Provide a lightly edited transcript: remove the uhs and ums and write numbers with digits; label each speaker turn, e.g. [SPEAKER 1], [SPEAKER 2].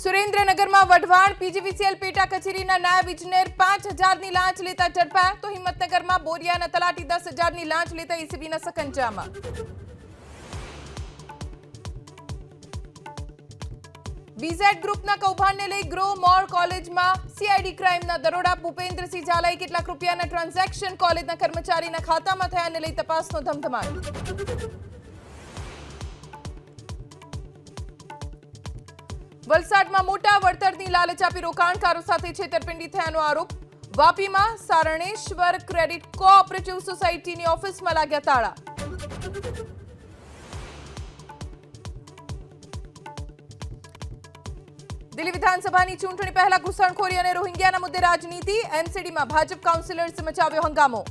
[SPEAKER 1] સુરેન્દ્રનગરમાં વઢવાણ પીજીવીસીએલ પેટા કચેરીના નાયબ ઇજનેર 5,000ની લાંચ લેતા ઝડપાયા તો હિંમતનગરમાં બોરિયાના તલાટી 10,000ની લાંચ લેતા એસીબીના સકંજામાં। બીઝેડ ગ્રુપના કૌભાંડને લઈ ગ્રો મોર કોલેજમાં સીઆઈડી ક્રાઇમના દરોડા। ભૂપેન્દ્રસિંહ ઝાલાએ કેટલાક રૂપિયાના ટ્રાન્ઝેક્શન કોલેજના કર્મચારીના ખાતામાં થયાને લઈ તપાસનો ધમધમાટ। વલસાડમાં મોટા વળતરની લાલચ આપી રોકાણકારો સાથે છેતરપિંડી થયાનો આરોપ। વાપીમાં સારણેશ્વર ક્રેડિટ કોઓપરેટિવ સોસાયટીની ઓફિસમાં લાગ્યા તાળા। દિલ્હી વિધાનસભાની ચૂંટણી પહેલા ઘૂસણખોરી અને રોહિંગ્યાના મુદ્દે રાજનીતિ। એનસીડીમાં ભાજપ કાઉન્સિલર્સે મચાવ્યો હંગામો।